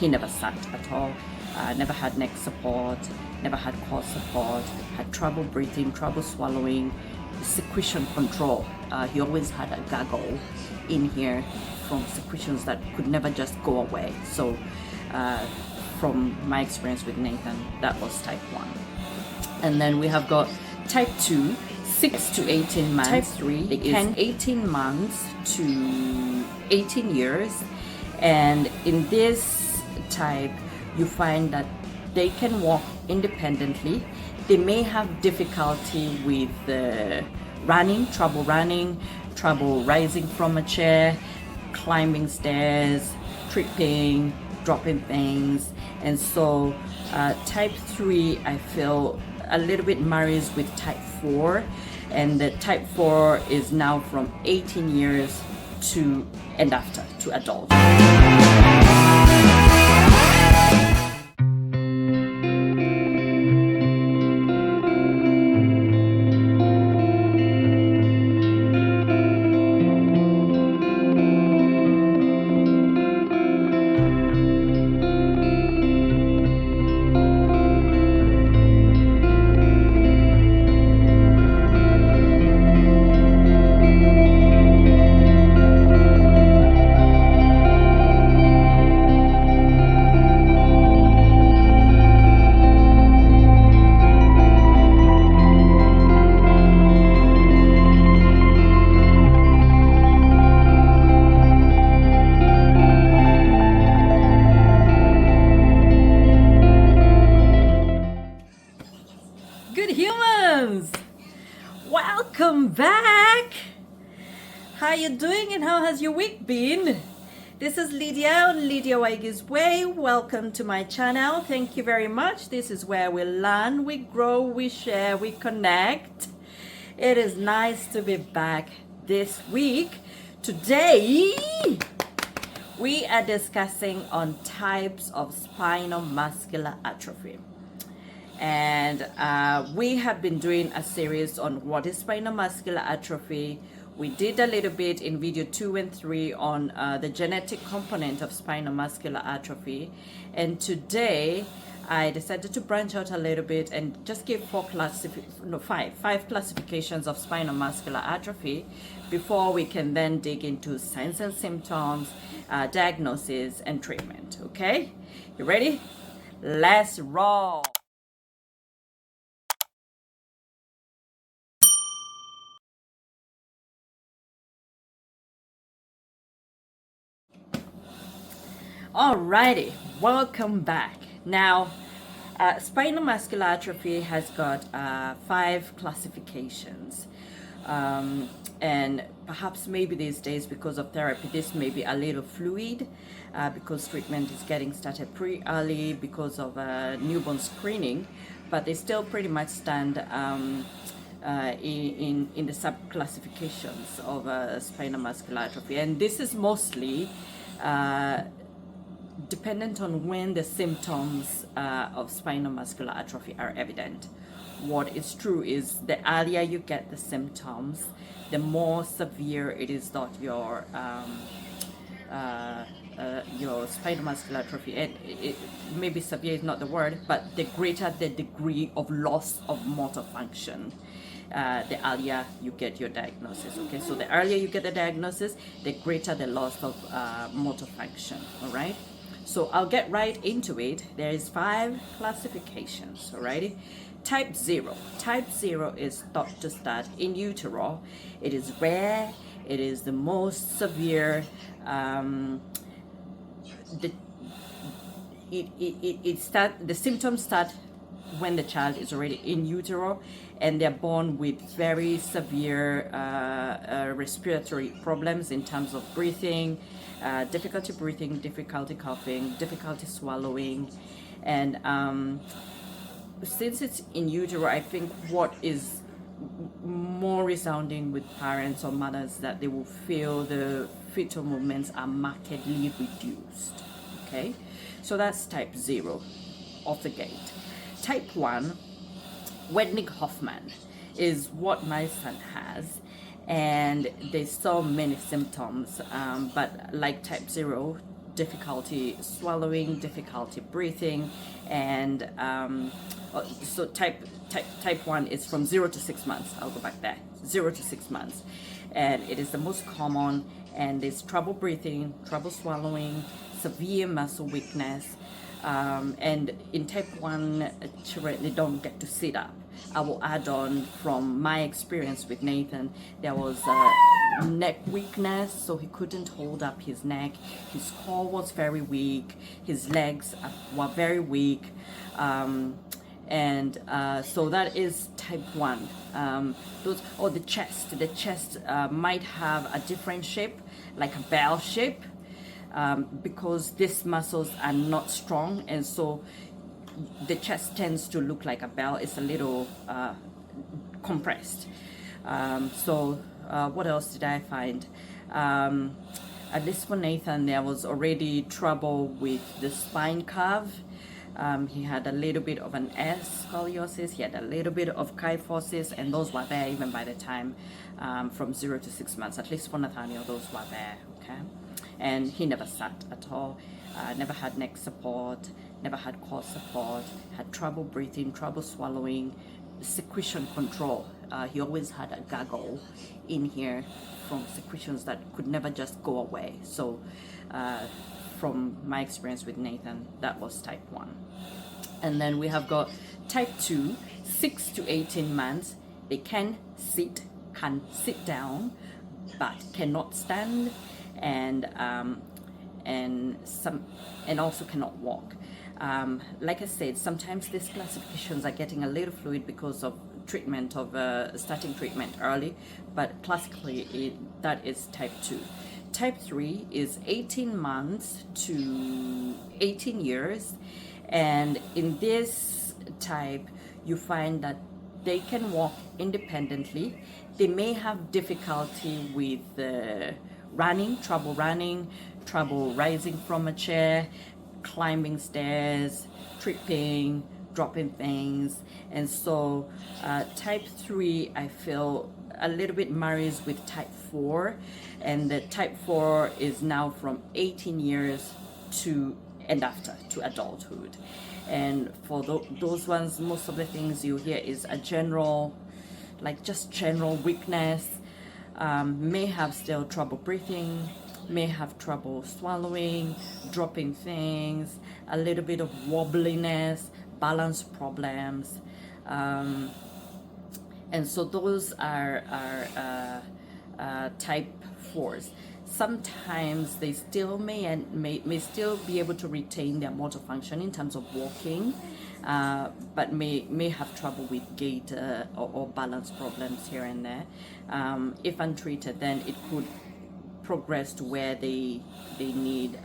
he never sat at all, never had neck support, never had core support, had trouble breathing, trouble swallowing, secretion control. He always had a gaggle in here from secretions that could never just go away. So from my experience with Nathan, that was type 1. And then we have got type 2, 6 to 18 months. Type 3 is 18 months to 18 years. And in this type, you find that they can walk independently. They may have difficulty with running, trouble rising from a chair, climbing stairs, tripping, dropping things. And so type 3, I feel, a little bit marries with type 4, and the type 4 is now from 18 years to and after to adult. Welcome back. How you doing and how has your week been? This is Lydia on Lydia Waige's Way. Welcome to my channel. Thank you very much. This is where we learn, we grow, we share, we connect. It is nice to be back this week. Today we are discussing on types of spinal muscular atrophy. And we have been doing a series on what is spinal muscular atrophy. We did a little bit in video 2 and 3 on the genetic component of spinal muscular atrophy. And today I decided to branch out a little bit and just give five classifications of spinal muscular atrophy before we can then dig into signs and symptoms, diagnosis and treatment. Okay, you ready? Let's roll. Alrighty, welcome back. Now, spinal muscular atrophy has got 5 classifications, and perhaps maybe these days because of therapy this may be a little fluid because treatment is getting started pretty early because of newborn screening, but they still pretty much stand in the sub-classifications of spinal muscular atrophy, and this is mostly dependent on when the symptoms of spinal muscular atrophy are evident. What is true is the earlier you get the symptoms, the more severe it is that your spinal muscular atrophy, and it maybe severe is not the word, but the greater the degree of loss of motor function, the earlier you get your diagnosis. Okay, so the earlier you get the diagnosis, the greater the loss of motor function. All right, so I'll get right into it. There is 5 classifications. Alrighty. Type 0. Type 0 is thought to start in utero. It is rare. It is the most severe. The symptoms start when the child is already in utero, and they're born with very severe respiratory problems in terms of breathing, difficulty breathing, difficulty coughing, difficulty swallowing, and since it's in utero, I think what is more resounding with parents or mothers that they will feel the fetal movements are markedly reduced. Okay, so that's type 0 off the gate. Type 1, Werdnig-Hoffman, is what my son has, and there's so many symptoms, but like type 0, difficulty swallowing, difficulty breathing, and so type 1 is from 0 to 6 months. I'll go back there, 0 to 6 months, and it is the most common, and it's trouble breathing, trouble swallowing, severe muscle weakness, and in type 1 children, they don't get to sit up. I will add on from my experience with Nathan, there was neck weakness, so he couldn't hold up his neck, his core was very weak, his legs were very weak, and so that is type 1. The chest might have a different shape, like a bell shape, because these muscles are not strong, and so the chest tends to look like a bell. It's a little compressed. What else did I find? At least for Nathan, there was already trouble with the spine curve. He had a little bit of an S scoliosis, he had a little bit of kyphosis, and those were there even by the time from 0 to 6 months. At least for Nathaniel, those were there, okay? And he never sat at all, never had neck support, never had core support, had trouble breathing, trouble swallowing, secretion control. He always had a gaggle in here from secretions that could never just go away. So from my experience with Nathan, that was type 1. And then we have got type 2, 6 to 18 months. They can sit down, but cannot stand, and also cannot walk. Like I said, sometimes these classifications are getting a little fluid because of treatment of starting treatment early, but classically that is type 2. Type 3 is 18 months to 18 years, and in this type you find that they can walk independently. They may have difficulty with running, trouble rising from a chair, climbing stairs, tripping, dropping things, and so type 3 I feel a little bit marries with type 4, and the type 4 is now from 18 years to and after to adulthood. And for those ones, most of the things you hear is a general, like just general weakness, may have still trouble breathing, may have trouble swallowing, dropping things, a little bit of wobbliness, balance problems, and so those are type 4s. Sometimes they still may still be able to retain their motor function in terms of walking, but may have trouble with gait or balance problems here and there. If untreated, then it could progress to where they need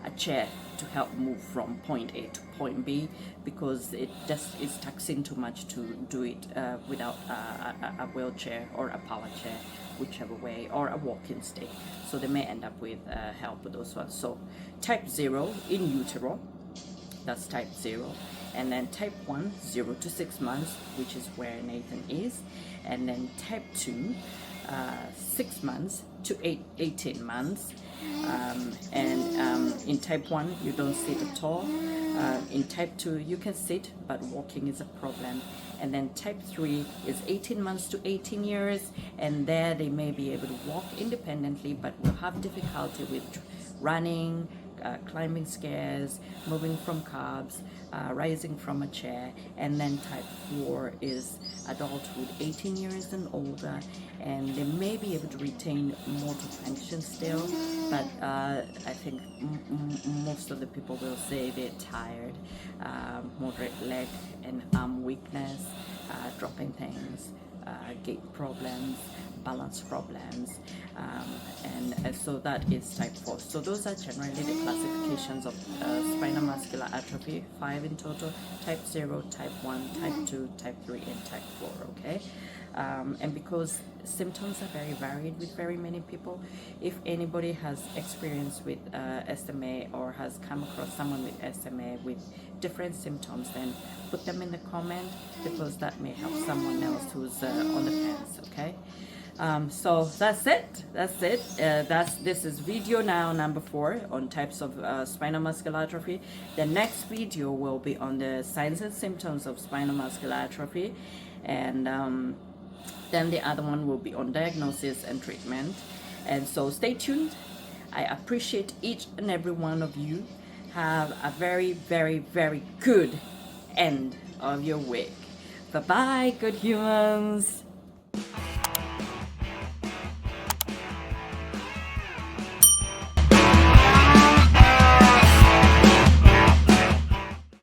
a chair to help move from point A to point B, because it just is taxing too much to do it without a wheelchair or a power chair, whichever way, or a walking stick. So they may end up with help with those ones. So type 0 in utero, that's type 0. And then type 1, 0 to 6 months, which is where Nathan is. And then type 2, 6 months to 18 months. In type 1, you don't sit at all. In type 2, you can sit, but walking is a problem. And then type 3 is 18 months to 18 years, and there they may be able to walk independently, but will have difficulty with running, climbing stairs, moving from curbs, rising from a chair. And then type 4 is adulthood, 18 years and older, and they may be able to retain motor function still, but I think most of the people will say they're tired, moderate leg and arm weakness, dropping things, gait problems, balance problems, and so that is type 4. So those are generally the classifications of spinal muscular atrophy, 5 in total: type 0, type 1, type 2, type 3, and type 4, okay? And because symptoms are very varied with very many people, if anybody has experience with SMA or has come across someone with SMA with different symptoms, then put them in the comment, because that may help someone else who's on the fence, okay? So that's it. This is video now number 4 on types of spinal muscular atrophy. The next video will be on the signs and symptoms of spinal muscular atrophy, and then the other one will be on diagnosis and treatment. And so stay tuned. I appreciate each and every one of you. Have a very, very, very good end of your week. Bye bye, good humans.